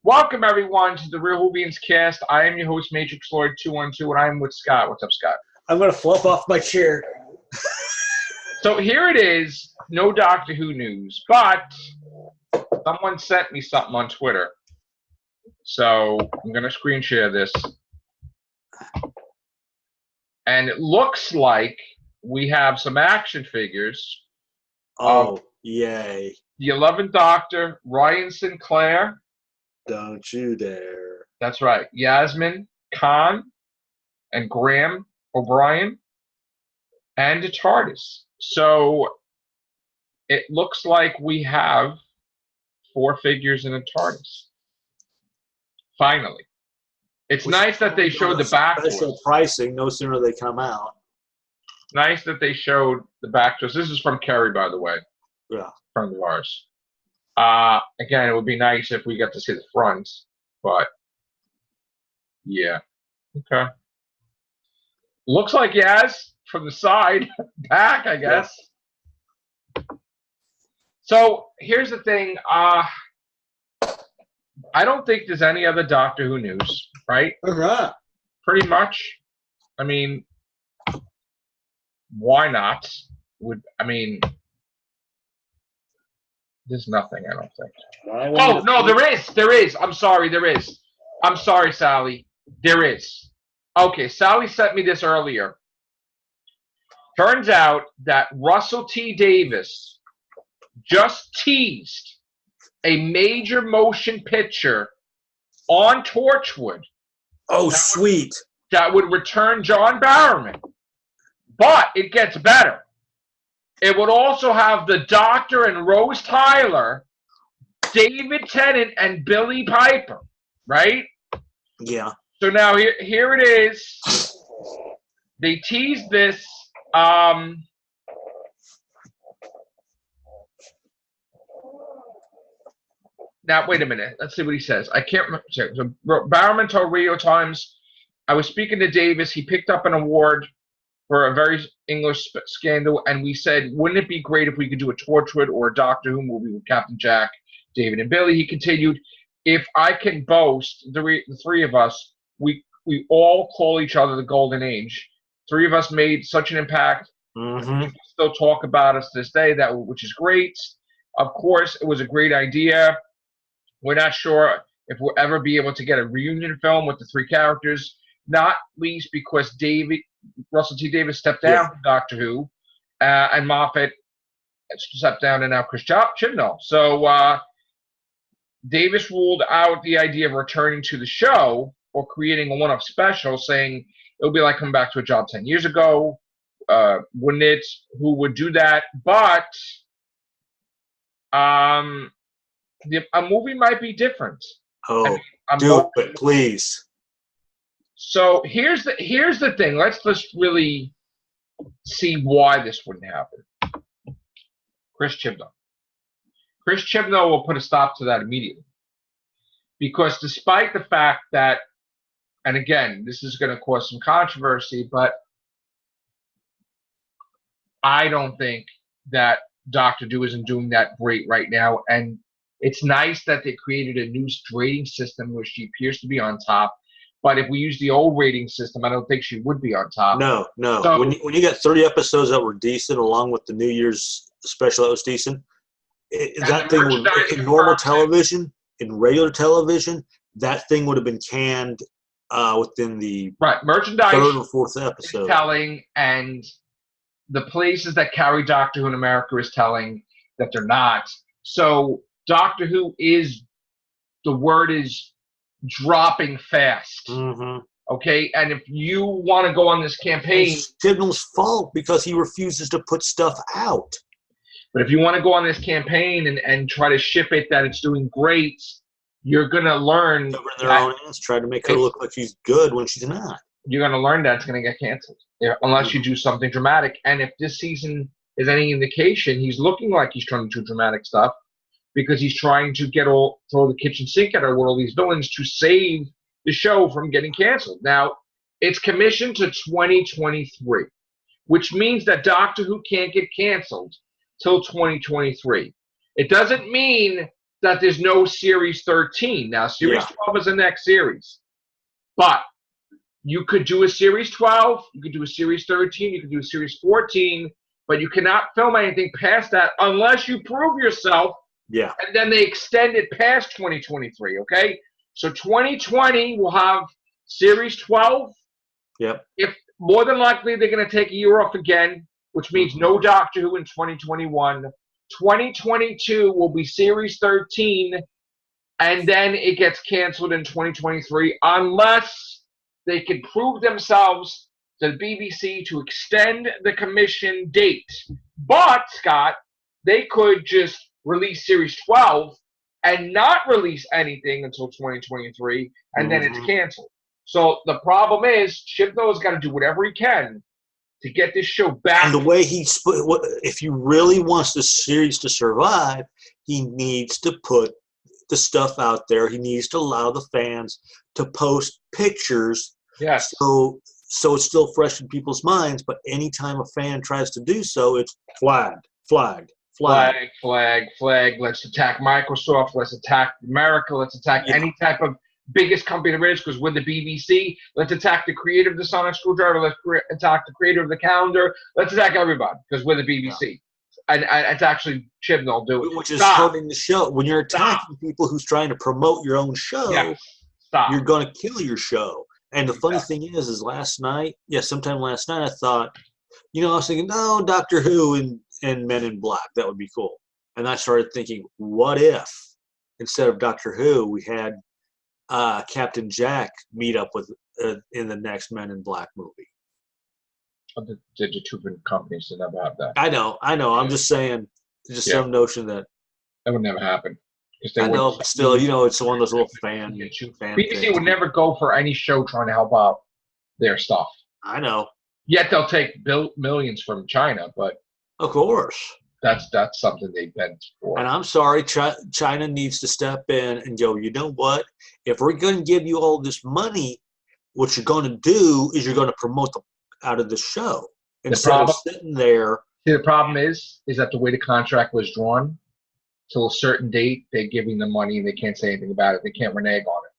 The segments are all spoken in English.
Welcome, everyone, to the Real Whovians cast. I am your host, Matrixlord212, and I am with Scott. What's up, Scott? I'm going to flop off my chair. So here it is, no Doctor Who news, but someone sent me something on Twitter. So I'm going to screen share this. And it looks like we have some action figures. Oh, yay. The 11th Doctor, Ryan Sinclair. Don't you dare. That's right. Yasmin, Khan, and Graham O'Brien, and a TARDIS. So it looks like we have 4 figures in a TARDIS. Finally. It's nice that they showed the back to us. Special pricing no sooner they come out. Nice that they showed the back to us. This is from Kerry, by the way. Yeah. Friend of ours. Again, it would be nice if we got to see the front, but yeah. Okay. Looks like Yaz from the side, back, I guess. Yeah. So here's the thing. I don't think there's any other Doctor Who news, right? Right. Pretty much. I mean, why not? There's nothing, I don't think. Oh, no, there is. There is. I'm sorry, there is. I'm sorry, Sally. There is. Okay, Sally sent me this earlier. Turns out that Russell T. Davies just teased a major motion picture on Torchwood. Oh, sweet. That would return John Barrowman. But it gets better. It would also have the Doctor and Rose Tyler, David Tennant, and Billy Piper, right? Yeah. So now here it is. They teased this. Now, wait a minute. Let's see what he says. I can't remember. So Barrowman told Radio Times, I was speaking to Davis. He picked up an award for a very English scandal, and we said, wouldn't it be great if we could do a Torchwood or a Doctor Who movie with Captain Jack, David, and Billy? He continued, if I can boast, the three of us, we all call each other the Golden Age. 3 of us made such an impact. Mm-hmm. People still talk about us to this day, which is great. Of course, it was a great idea. We're not sure if we'll ever be able to get a reunion film with the 3 characters, not least because Russell T. Davies stepped down from Doctor Who, and Moffat stepped down, and now Chris Chibnall. So Davies ruled out the idea of returning to the show or creating a one-off special, saying it would be like coming back to a job 10 years ago. Wouldn't it? Who would do that? But a movie might be different. Oh, do it, please. So here's the thing. Let's really see why this wouldn't happen. Chris Chibnall. Chris Chibnall will put a stop to that immediately. Because despite the fact that, and again, this is going to cause some controversy, but I don't think that Dr. Who isn't doing that great right now. And it's nice that they created a new rating system where she appears to be on top. But if we use the old rating system, I don't think she would be on top. No. So, when you get 30 episodes that were decent, along with the New Year's special that was decent, that thing would, in normal television, in regular television, that thing would have been canned within the merchandise 3rd or 4th episode. Is telling, and the places that carry Doctor Who in America is telling that they're not. So Doctor Who the word is dropping fast. Mm-hmm. Okay, and if you want to go on this campaign, it's Chibnall's fault because he refuses to put stuff out. But if you want to go on this campaign and try to ship it that it's doing great, you're gonna learn. Over their own ends, try to make her look like she's good when she's not. You're gonna learn that it's gonna get canceled unless you do something dramatic. And if this season is any indication, he's looking like he's trying to do dramatic stuff. Because he's trying to throw the kitchen sink at her with all these villains to save the show from getting canceled. Now, it's commissioned to 2023, which means that Doctor Who can't get canceled till 2023. It doesn't mean that there's no Series 13. Now, Series 12 is the next series. But you could do a Series 12, you could do a Series 13, you could do a Series 14, but you cannot film anything past that unless you prove yourself. Yeah. And then they extend it past 2023, okay? So 2020 will have Series 12. Yep. If more than likely they're going to take a year off again, which means no Doctor Who in 2021. 2022 will be Series 13, and then it gets canceled in 2023 unless they can prove themselves to the BBC to extend the commission date. But, Scott, they could just release Series 12 and not release anything until 2023, and then it's canceled. So the problem is, Chibnall's got to do whatever he can to get this show back. And the way if he really wants the series to survive, he needs to put the stuff out there. He needs to allow the fans to post pictures. Yes. So it's still fresh in people's minds. But anytime a fan tries to do so, it's flagged. Flag. Let's attack Microsoft. Let's attack America. Let's attack any type of biggest company there is because we're the BBC. Let's attack the creator of the Sonic Screwdriver. Let's attack the creator of the calendar. Let's attack everybody because we're the BBC. And it's actually Chibnall doing it. Which is hurting the show. When you're attacking people who's trying to promote your own show, you're going to kill your show. And the funny thing is sometime last night I thought, I was thinking, no, Doctor Who and Men in Black, that would be cool. And I started thinking, what if instead of Doctor Who, we had Captain Jack meet up with in the next Men in Black movie? The two different companies that never have that. I know. I'm just saying, just some notion that would never happen. I know, but still, it's one of those little fan BBC things. would never go for any show trying to help out their stuff. I know. Yet they'll take millions from China, but of course, that's something they've been for. And I'm sorry, China needs to step in and go, you know what? If we're going to give you all this money, what you're going to do is you're going to promote them out of the show instead of sitting there. See, the problem is that the way the contract was drawn, till a certain date, they're giving them money and they can't say anything about it. They can't renege on it.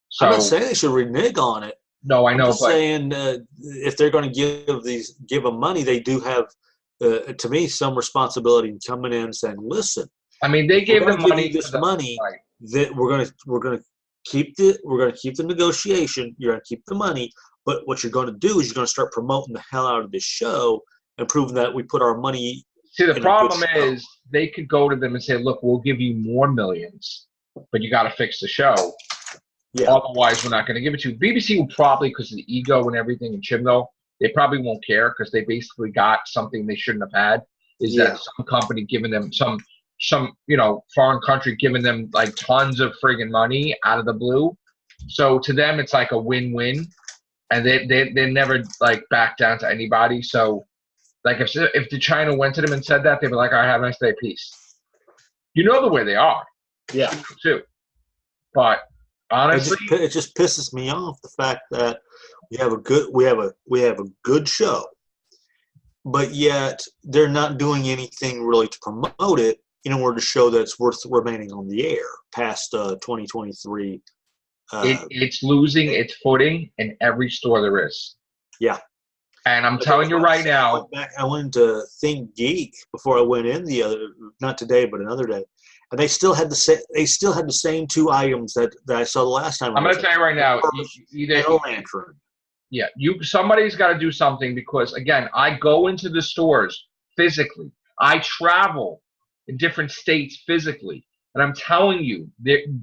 So, I'm not saying they should renege on it. No, I know. I'm just saying if they're going to give them money, they do have, to me, some responsibility in coming in and saying, "Listen, I mean, they gave them money. This money that we're going to keep the negotiation. You're going to keep the money, but what you're going to do is you're going to start promoting the hell out of this show and proving that we put our money." See, the problem is they could go to them and say, "Look, we'll give you more millions, but you got to fix the show. Yeah. Otherwise, we're not going to give it to you." BBC will probably, because of the ego and everything in Chibnall, they probably won't care because they basically got something they shouldn't have had. Is that some company giving them some foreign country giving them like tons of friggin' money out of the blue. So to them, it's like a win-win, and they never like back down to anybody. So like if the China went to them and said that, they'd be like, "All right, have a nice day, peace." You know the way they are. Yeah. Too. But honestly, it just pisses me off the fact that we have a good show, but yet they're not doing anything really to promote it in order to show that it's worth remaining on the air past 2023. It's losing its footing in every store there is. Yeah. And I'm telling you right now. I went to Think Geek before I went in not today, but another day. And they still had the same two items that I saw the last time. I'm going to tell you right now, somebody's got to do something because again, I go into the stores physically. I travel in different states physically, and I'm telling you,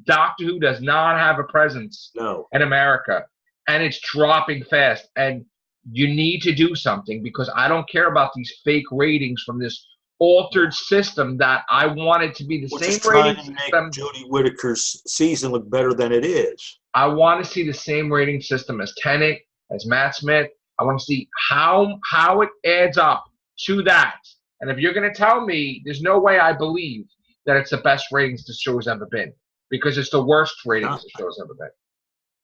Doctor Who does not have a presence in America, and it's dropping fast. And you need to do something because I don't care about these fake ratings from this altered system that I want it to be the same rating system. Make Jodie Whittaker's season look better than it is. I want to see the same rating system as Tennant, as Matt Smith. I want to see how it adds up to that. And if you're going to tell me, there's no way I believe that it's the best ratings the show's ever been because it's the worst ratings the show's ever been.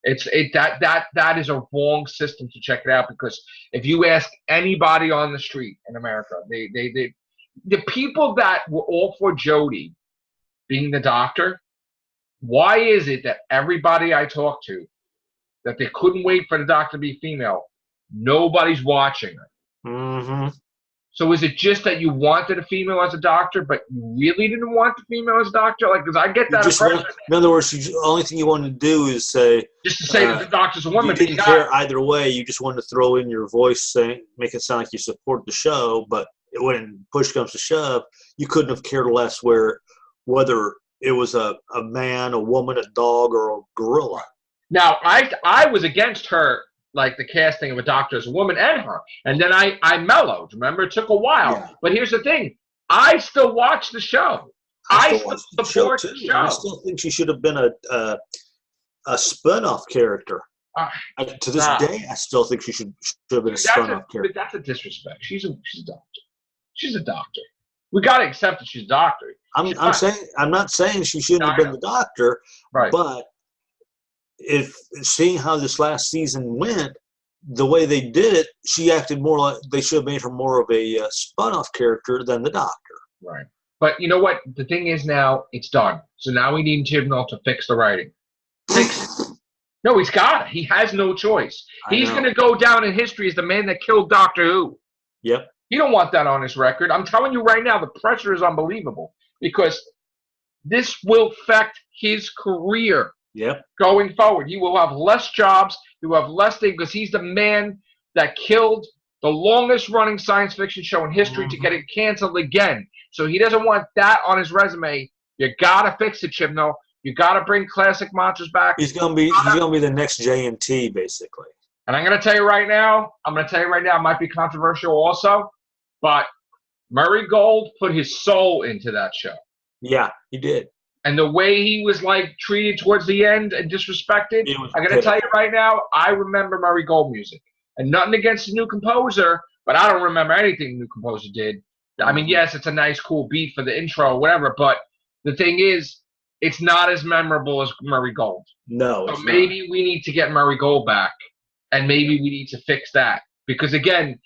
That is a wrong system to check it out because if you ask anybody on the street in America, the people that were all for Jodie being the Doctor, Why is it that everybody I talk to, that they couldn't wait for the doctor to be female, nobody's watching her? Mm-hmm. So is it just that you wanted a female as a doctor, but you really didn't want the female as a doctor? Like, because I get that impression. In other words, the only thing you wanted to do is say, just to say that the doctor's a woman. You didn't care either way. You just wanted to throw in your voice, make it sound like you support the show. But when push comes to shove, you couldn't have cared less whether it was a man, a woman, a dog, or a gorilla. Now, I was against her, like the casting of a doctor as a woman and her. And then I mellowed. Remember, it took a while. Yeah. But here's the thing. I still watch the show. I still support the show. I still think she should have been a spin-off character. To this day, I still think she should have been a spin-off character. But that's a disrespect. She's a doctor. She's a doctor. We got to accept that she's a doctor. I'm not saying she shouldn't have been the doctor, right? But if seeing how this last season went, the way they did it, she acted more like they should have made her more of a spun-off character than the doctor. Right. But you know what? The thing is now, it's done. So now we need Chibnall to fix the writing. Fix it. No, he's got it. He has no choice. He's going to go down in history as the man that killed Doctor Who. Yep. You don't want that on his record. I'm telling you right now, the pressure is unbelievable because this will affect his career. Yep. Going forward, he will have less jobs. He will have less things because he's the man that killed the longest-running science fiction show in history to get it canceled again. So he doesn't want that on his resume. You gotta fix it, Chibnall. You gotta bring classic monsters back. He's gonna be the next JMT, basically. And I'm gonna tell you right now. It might be controversial also, but Murray Gold put his soul into that show. Yeah, he did. And the way he was like treated towards the end and disrespected, I'm going to tell you right now, I remember Murray Gold music. And nothing against the new composer, but I don't remember anything the new composer did. I mean, yes, it's a nice, cool beat for the intro or whatever, but the thing is, it's not as memorable as Murray Gold. No. So maybe we need to get Murray Gold back, and maybe we need to fix that. Because again,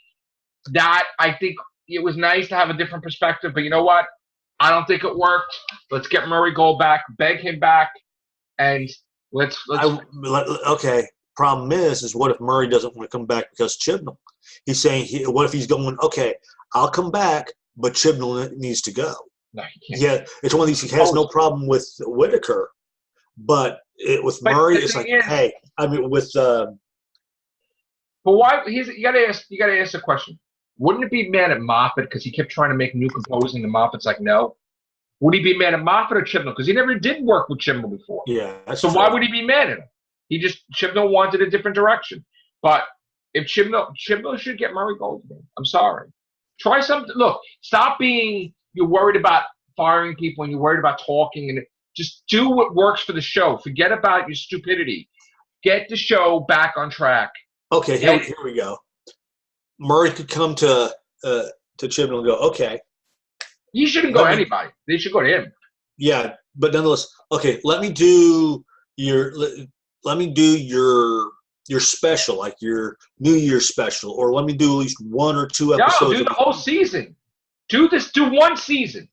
I think it was nice to have a different perspective, but you know what? I don't think it worked. Let's get Murray Gold back, beg him back, and let's. Okay. Problem is what if Murray doesn't want to come back because Chibnall? He's saying, what if he's going, okay, I'll come back, but Chibnall needs to go. No, he can't. Yeah, it's one of these. He has no problem with Whitaker, but with Murray, it's like, hey, I mean, with. But why? You got to ask the question. Wouldn't it be mad at Moffat because he kept trying to make new composing and Moffat's like, no? Would he be mad at Moffat or Chibnall? Because he never did work with Chibnall before. Yeah. So why would he be mad at him? Chibnall wanted a different direction. But if Chibnall should get Murray Gold again. I'm sorry. Try something. Look, stop being, you're worried about firing people and you're worried about talking and just do what works for the show. Forget about your stupidity. Get the show back on track. Okay, here we go. Murray could come to Chibnall and go, okay. He shouldn't go to anybody. They should go to him. Yeah, but nonetheless, okay. Let me do your special, like your New Year's special, or let me do at least 1 or 2 episodes. No, do the whole season. Do one season.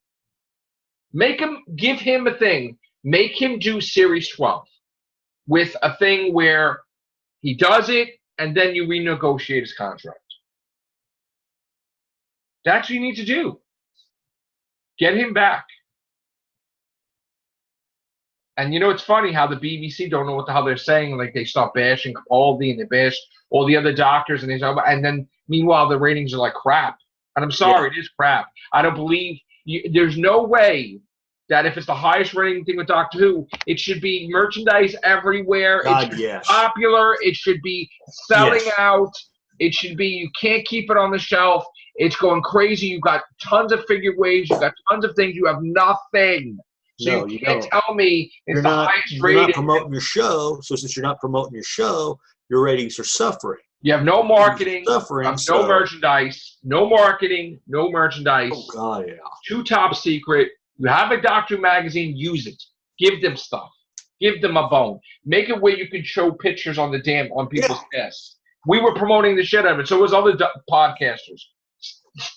Give him a thing. Make him do Series 12 with a thing where he does it, and then you renegotiate his contract. That's what you need to do. Get him back. And you know, it's funny how the BBC don't know what the hell they're saying. Like, they start bashing Capaldi and they bash all the other doctors, and then meanwhile the ratings are like crap. And I'm sorry, It is crap. I don't believe there's no way that if it's the highest rating thing with Doctor Who, it should be merchandise everywhere. It should be popular. It should be selling out. It should be, you can't keep it on the shelf. It's going crazy. You've got tons of figure waves. You've got tons of things. You have nothing. So you can't tell me it's the highest rated. You're not promoting your show. So since you're not promoting your show, your ratings are suffering. You have no marketing. No merchandise. No marketing. No merchandise. Oh, God, yeah. Too top secret. You have a Doctor Who magazine. Use it. Give them stuff. Give them a bone. Make it where you can show pictures on people's desks. We were promoting the shit out of it. So was other podcasters.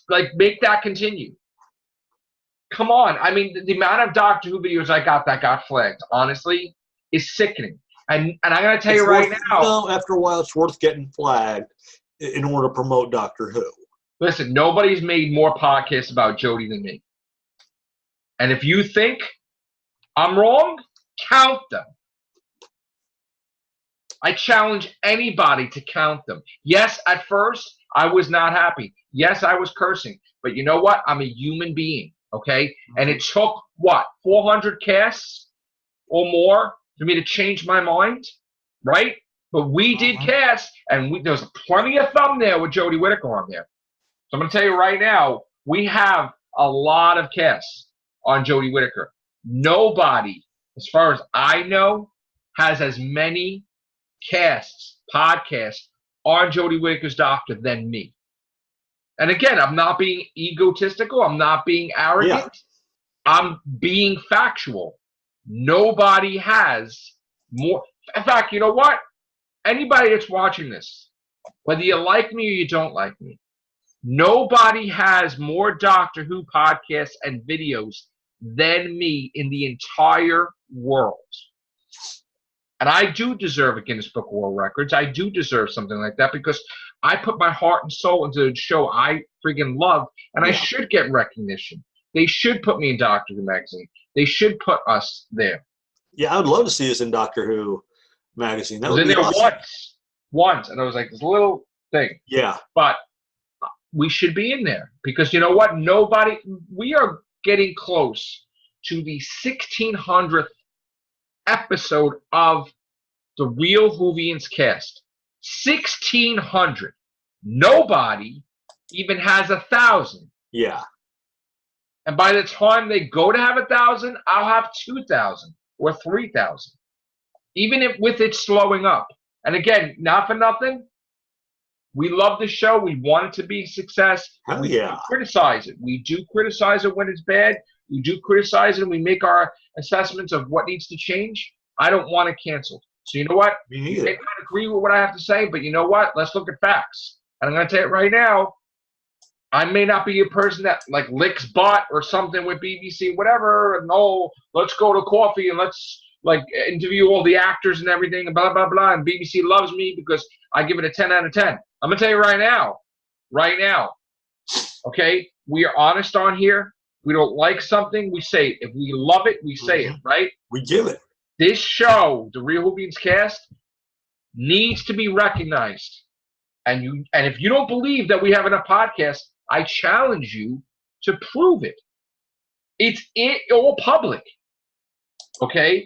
Like, make that continue. Come on. I mean, the amount of Doctor Who videos I got that got flagged, honestly, is sickening. And I'm going to tell you right now. No, after a while, it's worth getting flagged in order to promote Doctor Who. Listen, nobody's made more podcasts about Jodie than me. And if you think I'm wrong, count them. I challenge anybody to count them. Yes, at first, I was not happy. Yes, I was cursing. But you know what? I'm a human being, okay? And it took, what, 400 casts or more for me to change my mind, right? But we did cast, and there was plenty of thumbnail with Jodie Whittaker on there. So I'm going to tell you right now, we have a lot of casts on Jodie Whittaker. Nobody, as far as I know, has as many casts, podcasts on Jodie Whittaker's Doctor than me. And again, I'm not being egotistical. I'm not being arrogant. Yeah. I'm being factual. Nobody has more. In fact, you know what? Anybody that's watching this, whether you like me or you don't like me, nobody has more Doctor Who podcasts and videos than me in the entire world. And I do deserve a Guinness Book of World Records. I do deserve something like that because I put my heart and soul into a show I freaking love, and I should get recognition. They should put me in Doctor Who magazine. They should put us there. Yeah, I would love to see us in Doctor Who magazine. That was in there awesome. once, and I was like, this little thing. Yeah. But we should be in there because you know what? We are getting close to the 1600th episode of the Real Whovians cast. 1600. Nobody even has 1,000. Yeah. And by the time they go to have 1,000, I'll have 2,000 or 3,000. Even if with it slowing up. And again, not for nothing. We love the show. We want it to be a success. Hell we yeah. criticize it. We do criticize it when it's bad. We do criticize it and we make our assessments of what needs to change. I don't want it canceled. So you know what? Me neither. You may not agree with what I have to say, but you know what? Let's look at facts. And I'm going to tell you right now, I may not be a person that like licks butt or something with BBC, whatever. And let's go to coffee and let's like interview all the actors and everything and blah, blah, blah. And BBC loves me because I give it a 10 out of 10. I'm going to tell you right now, okay? We are honest on here. We don't like something, we say it. If we love it, we say it, right? We give it. This show, the Real Whovians cast, needs to be recognized. And if you don't believe that we have enough podcasts, I challenge you to prove it. It's all public, okay?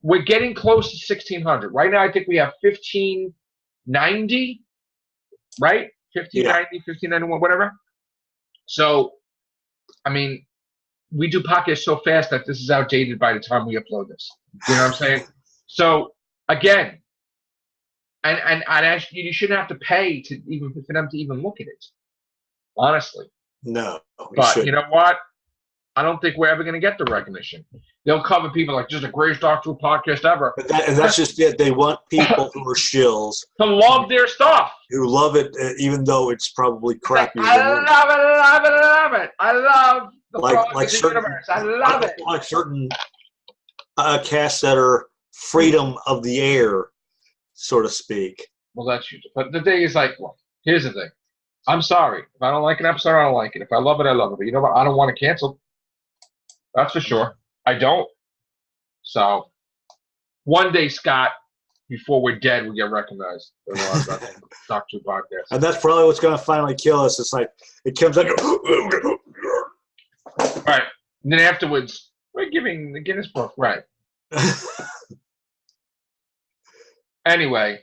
We're getting close to 1,600. Right now, I think we have 1,590, right? 1,590, 1,591, whatever. So, I mean, we do podcasts so fast that this is outdated by the time we upload this. You know what I'm saying? So, again, and actually, you shouldn't have to pay for them to even look at it. Honestly. No. But you know what? I don't think we're ever going to get the recognition. They'll cover people like, this is the greatest Doctor Who podcast ever. And that's just it. They want people who are shills. To love their stuff. Who love it, even though it's probably crappy. I love it. I love the universe. I love it. Like certain casts that are freedom of the air, so to speak. Well, that's usual. But the thing is like, well, here's the thing. I'm sorry. If I don't like an episode, I don't like it. If I love it, I love it. But you know what? I don't want to cancel. That's for sure. I don't. So, one day, Scott, before we're dead, we get recognized. Doctor Who podcast. And that's probably what's going to finally kill us. It's like, it comes like, all right. And then afterwards, we're giving the Guinness Book. Right. Anyway,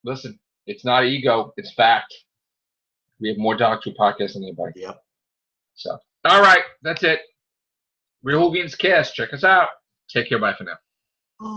listen, it's not ego. It's fact. We have more Doctor Who podcasts than anybody. Yep. So, all right. That's it. Real Whovians cast. Check us out. Take care. Bye for now.